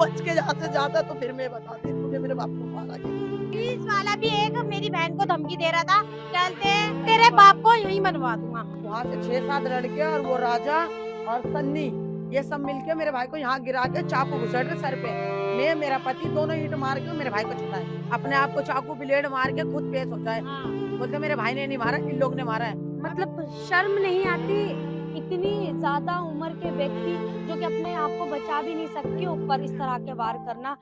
बच के यहाँ से जाता तो फिर मैं बताती तुझे मेरे बाप को मारा गया। पुलिस वाला भी एक मेरी बहन को धमकी दे रहा था, चलते तेरे बाप को यहीं मरवा दूंगा। वहाँ से 6-7 लड़के और वो राजा और सन्नी ये सब मिलके मेरे भाई को यहाँ गिरा के चाकू घुसेड़ रहे सर पे। मैं मेरा पति दोनों ईंट मार के मेरे भाई को छुड़ाए, अपने आप को चाकू ब्लेड मार के खुद पेश हो जाए। बोलते मेरे भाई ने नहीं मारा, इन लोग ने मारा है। मतलब शर्म नहीं आती इतनी ज्यादा उम्र के व्यक्ति जो कि अपने आप को बचा भी नहीं सकते ऊपर इस तरह के वार करना।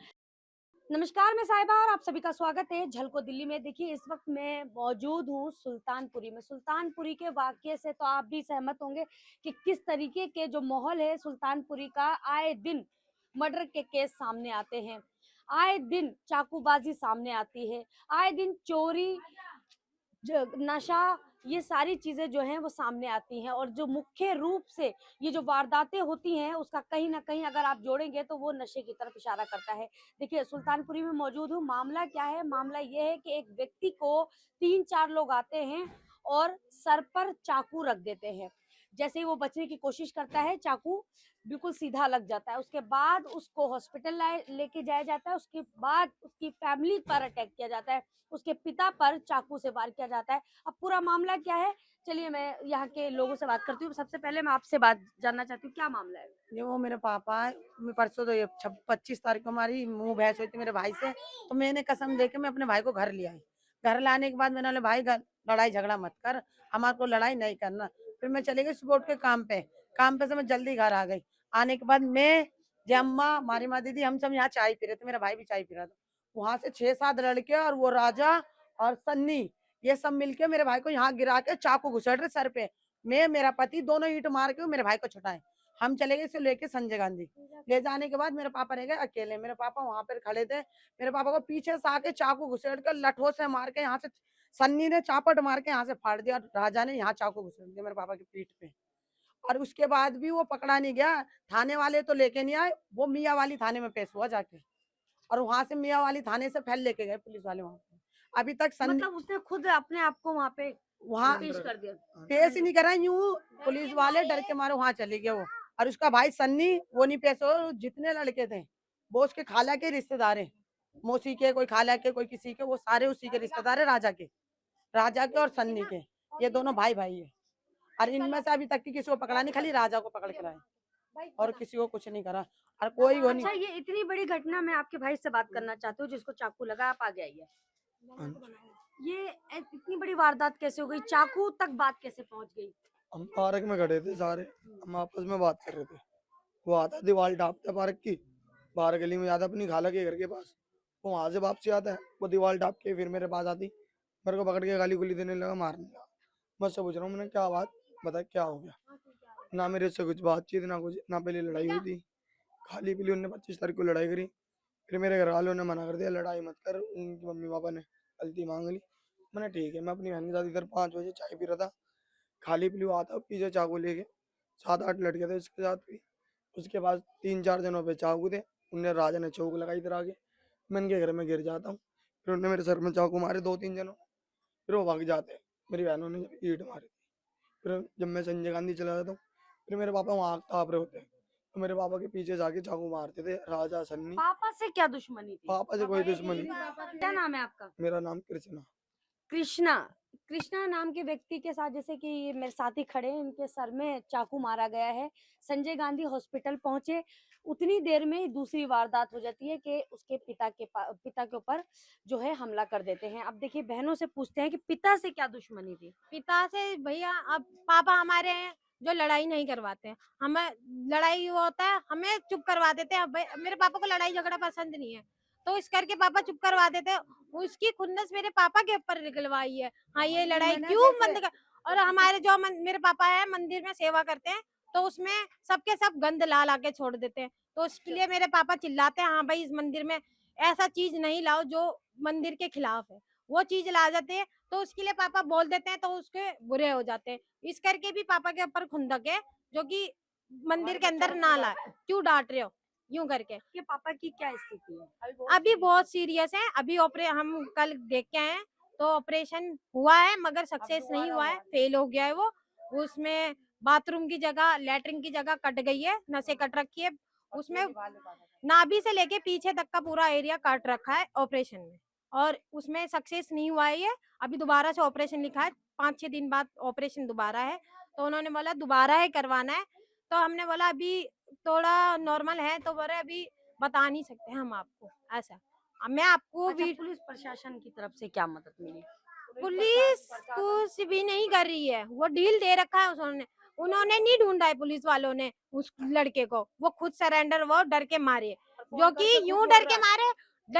नमस्कार, मैं साहिबा और आप सभी का स्वागत है झलको दिल्ली में। देखिए, इस वक्त मैं मौजूद हूँ सुल्तानपुरी में। सुल्तानपुरी के वाकये से तो आप भी सहमत होंगे कि किस तरीके के जो माहौल है सुल्तानपुरी का। आए दिन मर्डर के केस सामने आते हैं, आए दिन चाकूबाजी सामने आती है, आए दिन चोरी, नशा, ये सारी चीजें जो हैं वो सामने आती हैं। और जो मुख्य रूप से ये जो वारदातें होती हैं उसका कहीं ना कहीं अगर आप जोड़ेंगे तो वो नशे की तरफ इशारा करता है। देखिए, सुल्तानपुरी में मौजूद हूँ। मामला क्या है? मामला ये है कि एक व्यक्ति को 3-4 लोग आते हैं और सर पर चाकू रख देते हैं। जैसे ही वो बचने की कोशिश करता है, चाकू बिल्कुल सीधा लग जाता है। उसके बाद उसको हॉस्पिटल लेके जाया जाता है। उसके बाद उसकी फैमिली पर अटैक किया जाता है, उसके पिता पर चाकू से वार किया जाता है। अब पूरा मामला क्या है, चलिए मैं यहाँ के लोगों से बात करती हूँ। सबसे पहले मैं आपसे बात जानना चाहती हूँ, क्या मामला है? ये वो मेरे पापा है, मैं परसों तो ये 25 तारीख को हमारी मुंह बहस हुई थी मेरे भाई से, तो मैंने कसम दे के मैं अपने भाई को घर ले आई। घर लाने के बाद मैंने बोला भाई लड़ाई झगड़ा मत कर, हमारे को लड़ाई नहीं करना। फिर मैं चली गई स्पोर्ट के काम पे से मैं जल्दी घर आ गई। आने के बाद मैं जम्मा हमारी माँ दीदी हम सब यहाँ चाय पी रहे थे, मेरा भाई भी चाय पी रहा था। वहां से 6-7 लड़के और वो राजा और सन्नी ये सब मिलके मेरे भाई को यहाँ गिरा के चाकू घुसेड़ रहे सर पे। मैं मेरा पति दोनों ईंट मार के मेरे भाई को छुटाए। हम चले गए इसे लेके संजय गांधी। ले जाने के बाद मेरे पापा रह गए अकेले। मेरे पापा वहां पर खड़े थे, मेरे पापा को पीछे से आके चाकू घुसेड़ कर लठों से मार के यहाँ से सन्नी ने चापट मार के यहाँ से फाड़ दिया और राजा ने यहाँ चाकू घुसेड़ दिया मेरे पापा की पीठ पे। और उसके बाद भी वो पकड़ा नहीं गया। थाने वाले तो लेके नहीं आए, वो मियाँ वाली थाने में पेश हुआ जाके, और वहां से मियाँ वाली थाने से फैल लेके गए पुलिस वाले वहां पे। अभी तक मतलब उसने खुद अपने आप को वहाँ पे वहाँ पेश कर दिया? पेश ही नहीं करा, यूं पुलिस वाले डर के मारे वहां चले गए वो। और उसका भाई सन्नी वो नहीं पेश हो। जितने लड़के थे वो उसके खाला के रिश्तेदार है, मौसी के, कोई खाला के, कोई किसी के, वो सारे उसी के रिश्तेदार है, राजा के और सन्नी के। ये दोनों भाई भाई है। और इनमें से अभी तक की किसी को पकड़ा नहीं, खाली राजा को पकड़ के लाए और किसी को कुछ नहीं करा। और कोई वो नहीं। अच्छा, ये इतनी बड़ी घटना, मैं आपके भाई से बात करना चाहती हूँ जिसको चाकू लगा। आप आगे आइए। ये इतनी बड़ी वारदात कैसे हो गई? चाकू तक बात कैसे पहुंच गई? हम पार्क में खड़े थे सारे, हम आपस में बात कर रहे थे। वो आता दीवार टापता पार्क की, बाहर गली में जाता अपनी खाला के घर के पास। वो वहां से वापसी आता है, वो दीवार टाप के फिर मेरे पास आती, मेरे को पकड़ के गाली गुली देने लगा, मारने लगा। मैं उससे पूछ रहा हूँ, मैंने क्या बात बता, क्या हो गया? ना मेरे से कुछ बातचीत, ना कुछ, ना पहले लड़ाई हुई थी, खाली पीली उनने 25 तारीख को लड़ाई करी। फिर मेरे घर वालों ने मना कर दिया, लड़ाई मत कर, उनकी मम्मी पापा ने गलती मांग ली। मैंने ठीक है। मैं अपनी बहन के साथ इधर 5 बजे चाय पी रहा था, खाली पीली आता पीछे चाकू लेके 7-8 लड़के थे उसके साथ भी। उसके बाद 3-4 जनों पे चाकू थे, उनने राजा ने चौक लगाई इधर आके। मैं इनके घर में गिर जाता हूँ, फिर उन्होंने मेरे सर में चाकू मारे 2-3 जनों, फिर वो भाग जाते। मेरी बहनों ने जब ईंट मारी थी, फिर जब मैं संजय गांधी चला जाता हूँ, फिर मेरे पापा वहाँ ताप रहे होते हैं, तो मेरे पापा के पीछे जाके चाकू मारते थे राजा सन्नी। पापा से क्या दुश्मनी थी? पापा से कोई दुश्मनी। क्या नाम है आपका? मेरा नाम कृष्णा। कृष्णा। कृष्णा नाम के व्यक्ति के साथ, जैसे कि ये मेरे साथी खड़े हैं, इनके सर में चाकू मारा गया है। संजय गांधी हॉस्पिटल पहुंचे, उतनी देर में ही दूसरी वारदात हो जाती है कि उसके पिता के ऊपर जो है हमला कर देते हैं। अब देखिए, बहनों से पूछते हैं कि पिता से क्या दुश्मनी थी? पिता से भैया, अब पापा हमारे हैं जो लड़ाई नहीं करवाते हैं। हमें लड़ाई वो होता है, हमें चुप करवा देते हैं। मेरे पापा को लड़ाई झगड़ा पसंद नहीं है, तो इस करके पापा चुप करवा देते हैं। उसकी खुन्नस मेरे पापा के ऊपर निकलवाई है। हाँ, ये लड़ाई क्यों बंद कर? और हमारे जो मेरे पापा है मंदिर में सेवा करते हैं, तो उसमें सबके सब गंद ला ला के छोड़ देते हैं। तो उसके लिए मेरे पापा चिल्लाते हैं, हाँ भाई, इस मंदिर में ऐसा चीज नहीं लाओ जो मंदिर के खिलाफ है। वो चीज ला जाते हैं, तो उसके लिए पापा बोल देते हैं, तो उसके बुरे हो जाते हैं। इस करके भी पापा के ऊपर खुंदक है, जो कि मंदिर के अंदर ना लाए। क्यों डांट रहे हो यूं करके? कि पापा की क्या स्थिति है? अभी बहुत सीरियस है। अभी हम कल देख के आए हैं, तो ऑपरेशन हुआ है मगर सक्सेस नहीं हुआ है, फेल हो गया है वो। उसमें बाथरूम की जगह, लेटरिन की जगह कट गई है, नसें कट रखी है उसमें। नाभि से लेके पीछे तक का पूरा एरिया काट रखा है ऑपरेशन में, और उसमें सक्सेस नहीं हुआ है ये। अभी दोबारा से ऑपरेशन लिखा है, 5-6 दिन बाद ऑपरेशन दोबारा है। तो उन्होंने बोला दोबारा है करवाना है। तो हमने बोला अभी थोड़ा नॉर्मल है, तो बोले अभी बता नहीं सकते हम आपको, ऐसा। अब मैं आपको अच्छा, भी पुलिस प्रशासन की तरफ से क्या मदद मिली? पुलिस कुछ भी नहीं कर रही है, वो डील दे रखा है उन्होंने। उन्होंने नहीं ढूंढा है पुलिस वालों ने उस लड़के को, वो खुद सरेंडर, वो डर के मारे, जो कि यूं डर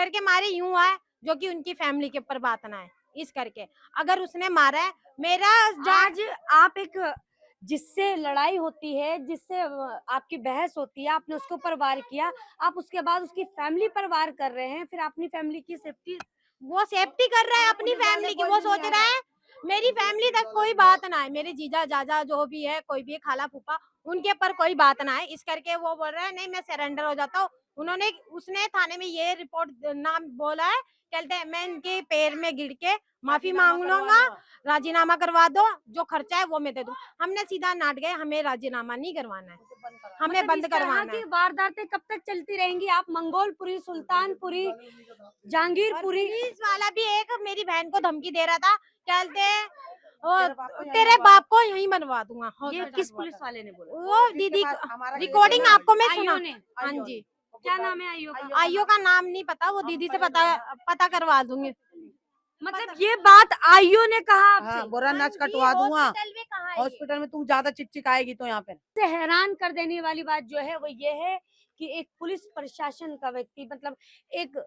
के मारे यूं आए, जो कि उनकी फैमिली के ऊपर बात ना है इस करके। अगर उसने मारा है, मेरा आज आप एक जिससे लड़ाई होती है, जिससे आपकी बहस होती है, आपने उसके ऊपर वार किया, आप उसके बाद उसकी फैमिली पर वार कर रहे हैं, फिर अपनी फैमिली की सेफ्टी। वो सेफ्टी कर रहा है अपनी फैमिली की, वो सोच रहा है मेरी फैमिली तक कोई बात ना है, मेरे जीजा जाजा जो भी है, कोई भी खाला फूफा, उनके ऊपर कोई बात ना है, इस करके वो बोल रहा है नहीं मैं सरेंडर हो जाता हूँ। उसने थाने में ये रिपोर्ट नाम बोला है, कहते हैं मैं इनके पैर में गिर के माफी मांग लूंगा, राजीनामा करवा दो, जो खर्चा है वो मैं दे दूं। हमने सीधा नाट गए, हमें राजीनामा नहीं करवाना है, हमें मतलब बंद इस तरह करवाना की है। वारदातें कब तक चलती रहेंगी? आप मंगोलपुरी, सुल्तानपुरी, और जहांगीरपुरी। पुलिस वाला भी एक मेरी बहन को धमकी दे रहा था, कहते तेरे बाप को यहीं बनवा दूंगा। ये किस पुलिस वाले ने बोला? वो दीदी रिकॉर्डिंग आपको मैं आईओ सुना। ने? हाँ जी, क्या नाम है आईओ का? आईओ का नाम नहीं पता, वो दीदी से पता करवा दूंगी। मतलब ये बात आईओ ने कहा आपसे? हाँ, बोरा हाँ नाच जी, कटवा दूंगा हॉस्पिटल में कहा है ये। हॉस्पिटल में, तुम ज्यादा चिकचिक आएगी तो यहाँ पे। सबसे हैरान कर देने वाली बात जो है वो ये है कि एक पुलिस प्रशासन का व्यक्ति, मतलब एक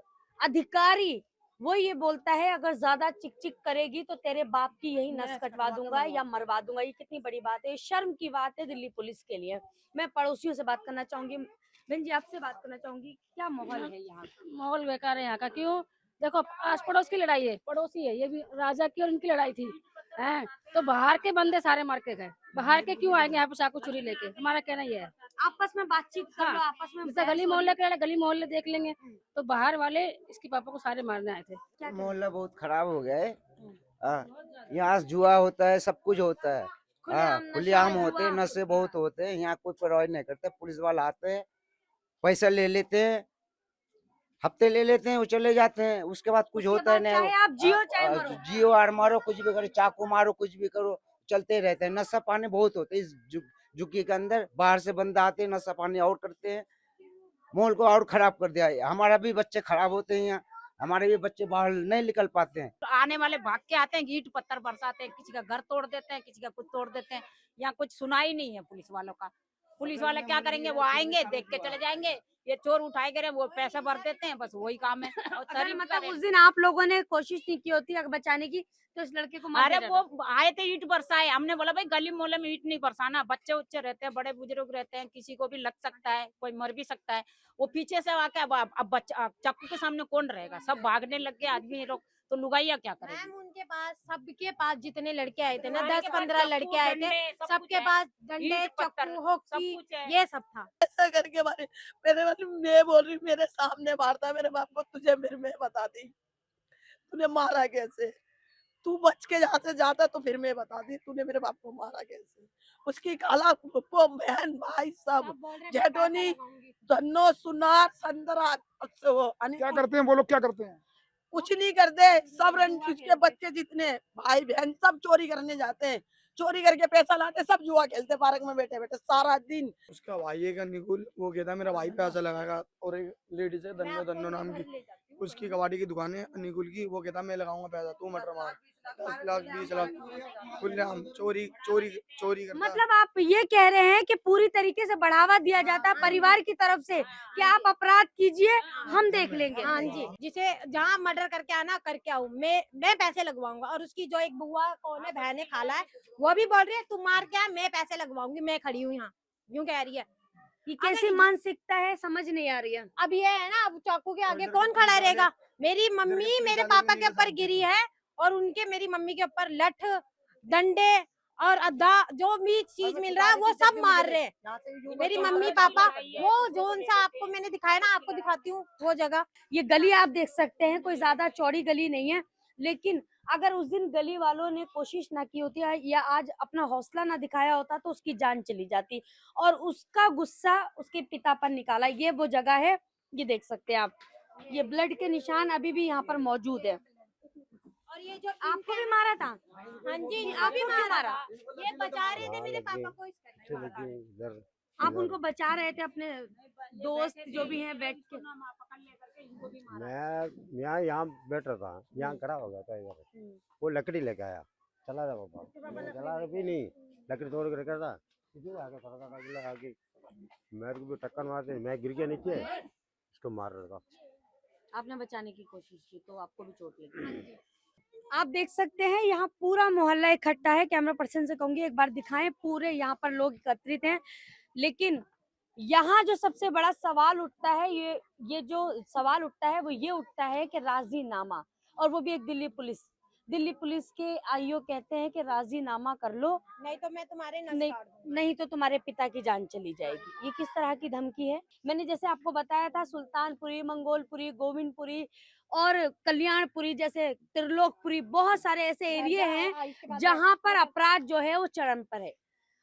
अधिकारी, वो ये बोलता है अगर ज्यादा चिक करेगी तो तेरे बाप की यही नस कटवा दूंगा या मरवा दूंगा। ये कितनी बड़ी बात है, ये शर्म की बात है दिल्ली पुलिस के लिए। मैं पड़ोसियों से बात करना चाहूंगी। बहन जी, आपसे बात करना चाहूंगी, क्या माहौल है यहाँ का? माहौल बेकार है यहाँ का। क्यों? देखो, आस पड़ोस की लड़ाई है, पड़ोसी है, ये भी राजा की और इनकी लड़ाई थी हैं। तो बाहर के बंदे सारे मार के गए, बाहर के क्यों आएंगे यहाँ पे चाकू छुरी लेके? हमारा कहना ये है। आपस में बातचीत कर लो, हाँ, आपस में जैसे बहस गली हो रही मोहल्ले के लड़ाई, गली मोहल्ले देख लेंगे। तो बाहर वाले इसके पापा को सारे मारने आए थे। क्या करें? मोहल्ला बहुत खराब हो गया है। यहाँ जुआ होता है, सब कुछ होता है। खुलेआम नशा, खुलेआम होते हैं, जुआ। नशे बहुत होते हैं। यहाँ कोई परवाह नहीं करता। पुलिस वाला आते हैं, पैसा ले लेते हैं, हफ्ते ले लेते हैं, वो चले जाते हैं। उसके बाद कुछ उसके होता है बाद नहीं। चाहे आप जियो चाहे मरो। जियो आर मारो, कुछ भी करो, चाकू मारो, कुछ भी करो, चलते रहते हैं। नशा पानी बहुत होते हैं इस झुग्गी के अंदर। बाहर से बंदा आते हैं, नशा पानी और करते हैं, माहौल को और खराब कर दिया है। हमारा भी बच्चे खराब होते हैं यहाँ, हमारे भी बच्चे बाहर नहीं निकल पाते हैं। तो आने वाले भाग के आते हैं, ईंट पत्थर बरसाते हैं, किसी का घर तोड़ देते हैं, किसी का कुछ तोड़ देते हैं। यहाँ कुछ सुनाई नहीं है पुलिस वालों का। पुलिस वाले क्या करेंगे? वो आएंगे, देख के चले जाएंगे। ये चोर उठाए गए, वो पैसा भर देते हैं, बस वही काम है। और अगर शरीफ मतलब करे। उस दिन आप लोगों ने कोशिश नहीं की होती अगर बचाने की, तो इस लड़के को मार अरे दिया जाता। वो आए थे, ईंट बरसाए। हमने बोला भाई गली मोहल्ले में ईंट नहीं बरसाना, बच्चे उच्चे रहते हैं, बड़े बुजुर्ग रहते हैं, किसी को भी लग सकता है, कोई मर भी सकता है। वो पीछे से आके अब बच्चा चाकू के सामने कौन रहेगा? सब भागने लग गए आदमी ये लोग, तो लुगाइया क्या मैम करेगी? उनके पास, सबके पास जितने लड़के आए थे ना, सारे के पास 10-15 चाकू, लड़के आए थे, डंडे, सब कुछ सबके है। पास डंडे, ईंट पत्थर, चाकू, सब हॉकी, कुछ है। ये सब था। ऐसा करके मारे। मेरे मतलब मैं बोल रही मेरे सामने मारता मेरे बाप को, तुझे फिर मैं बता दी तूने मारा कैसे। तू बच के यहाँ से जाता तो फिर मैं बता दी तूने मेरे बाप को मारा कैसे। उसकी खाला, फूफो, बहन, भाई सब, सब बोल रहे थे जेठोनी, पैसा लगाऊंगी। धन्नो, सुनार, संतरा, अच्छा वो क्या करते हैं वो लोग, क्या करते हैं? कुछ नहीं करते। सब उसके बच्चे जितने भाई बहन सब चोरी करने जाते हैं, चोरी करके पैसा लाते, सब जुआ खेलते पार्क में बैठे बैठे सारा दिन। उसका भाई का निकुल, वो कहता मेरा भाई पैसा लगाएगा। और एक लेडीज है धन्नो धन्नो नाम की, उसकी कबाड़ी की दुकान है निकुल की, वो कहता मैं लगाऊंगा पैसा, तू मटर मार। 10 लाख 20 लाख खुलेआम चोरी चोरी चोरी करता है। मतलब आप ये कह रहे हैं कि पूरी तरीके से बढ़ावा दिया जाता है परिवार की तरफ से कि आप अपराध कीजिए, हम देख लेंगे। हाँ जी, जिसे जहाँ मर्डर करके आना करके आऊँ, मैं पैसे लगवाऊंगा। और उसकी जो एक बुआ कौन है, बहन है, खाला है, वो भी बोल रही है तू मार के आ, मैं पैसे लगवाऊंगी, मैं खड़ी हूँ यहाँ, यूं कह रही है। ये कैसी मानसिकता है समझ नहीं आ रही है। अब ये है ना, अब चाकू के आगे कौन खड़ा रहेगा? मेरी मम्मी मेरे पापा के ऊपर गिरी है, और उनके मेरी मम्मी के ऊपर लठ, डंडे और अद्धा, जो भी चीज मिल रहा है वो सब मार रहे हैं। मेरी मम्मी पापा, वो जोन सा आपको मैंने दिखाया ना, आपको दिखाती हूँ वो जगह। ये गली आप देख सकते हैं, कोई ज्यादा चौड़ी गली नहीं है, लेकिन अगर उस दिन गली वालों ने कोशिश ना की होती या आज अपना हौसला ना दिखाया होता तो उसकी जान चली जाती। और उसका गुस्सा उसके पिता पर निकाला। ये वो जगह है ये देख सकते हैं आप, ये ब्लड के निशान अभी भी यहाँ पर मौजूद है। और ये जो आपको भी मारा था? हाँ जी, आपको अभी क्यों मारा? ये बचा रहे थे मेरे पापा को इस करके। आप उनको बचा रहे थे, अपने दोस्त जो भी हैं बैठ के? मैं यहाँ बैठ रहा था, यहाँ खड़ा हो गया था इधर, वो लकड़ी लेके आया, चला जा पापा, मैं चला भी नहीं, लकड़ी तोड़ के रखा था, इधर आके खड़ा था, अगला आगे मेरे को भी टक्कर मारते, मैं गिर गया नीचे, इसको मार रहा था। आपने बचाने की कोशिश की तो आपको भी चोट लगी। आप देख सकते हैं यहाँ पूरा मोहल्ला इकट्ठा है। कैमरा पर्सन से कहूंगी एक बार दिखाएं, पूरे यहाँ पर लोग एकत्रित हैं। लेकिन यहाँ जो सबसे बड़ा सवाल उठता है, ये जो सवाल उठता है वो ये उठता है कि राजीनामा, और वो भी एक दिल्ली पुलिस के आईओ कहते हैं कि राजीनामा कर लो, नहीं तो मैं तुम्हारे नस नहीं काट दूंगी। नहीं तो तुम्हारे पिता की जान चली जाएगी। ये किस तरह की धमकी है? मैंने जैसे आपको बताया था, सुल्तानपुरी, मंगोलपुरी, गोविंदपुरी और कल्याणपुरी जैसे त्रिलोकपुरी, बहुत सारे ऐसे एरिया हैं जहां पर अपराध जो है वो चरम पर है,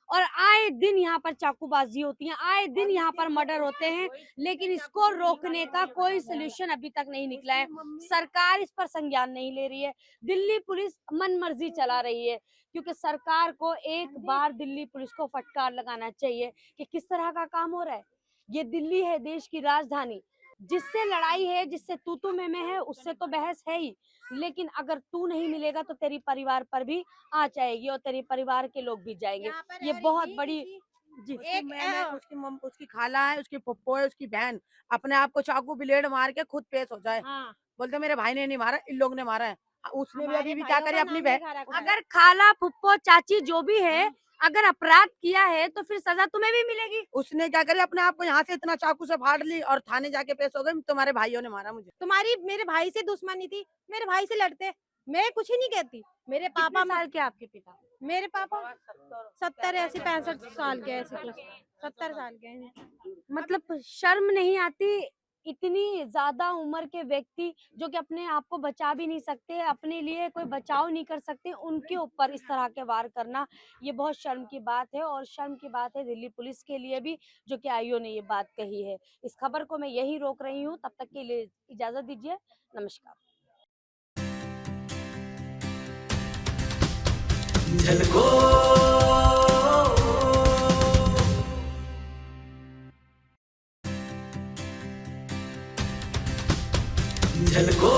और आए दिन यहाँ पर चाकूबाजी होती है, आए दिन यहाँ पर मर्डर होते हैं, लेकिन इसको रोकने का कोई सोल्यूशन अभी तक नहीं निकला है। सरकार इस पर संज्ञान नहीं ले रही है, दिल्ली पुलिस मन मर्जी चला रही है, क्योंकि सरकार को एक बार दिल्ली पुलिस को फटकार लगाना चाहिए कि किस तरह का काम हो रहा है। ये दिल्ली है, देश की राजधानी, जिससे लड़ाई है, जिससे तू मैं है, उससे तो बहस है ही, लेकिन अगर तू नहीं मिलेगा तो तेरी परिवार पर भी आ जाएगी और तेरे परिवार के लोग भी जाएंगे। यहाँ पर ये रह बहुत रही थी बड़ी जी उसकी मैंने उसकी खाला है, उसकी पप्पो है, उसकी बहन अपने आप को चाकू ब्लेड मार के खुद पेश हो जाए, हाँ, बोलते मेरे भाई ने नहीं मारा, इन लोग ने मारा है। उसने भी अभी भी क्या करे, अपनी बहन अगर खाला फुप्पो चाची जो भी है अगर अपराध किया है तो फिर सजा तुम्हें भी मिलेगी। उसने क्या करे, अपने आप को यहाँ से इतना चाकू से फाड़ ली और थाने जाके पेश हो गई, तुम्हारे भाइयों ने मारा मुझे। तुम्हारी मेरे भाई से दुश्मनी थी, मेरे भाई से लड़ते, मैं कुछ ही नहीं कहती। मेरे पापा साल के आपके पिता? मेरे पापा 70 ऐसे 65 साल के, ऐसे कुछ 70 साल के हैं। मतलब शर्म नहीं आती, इतनी ज्यादा उम्र के व्यक्ति जो कि अपने आप को बचा भी नहीं सकते, अपने लिए कोई बचाव नहीं कर सकते, उनके ऊपर इस तरह के वार करना ये बहुत शर्म की बात है। और शर्म की बात है दिल्ली पुलिस के लिए भी, जो कि आईओ ने ये बात कही है। इस खबर को मैं यही रोक रही हूँ, तब तक के लिए इजाजत दीजिए, नमस्कार। झलको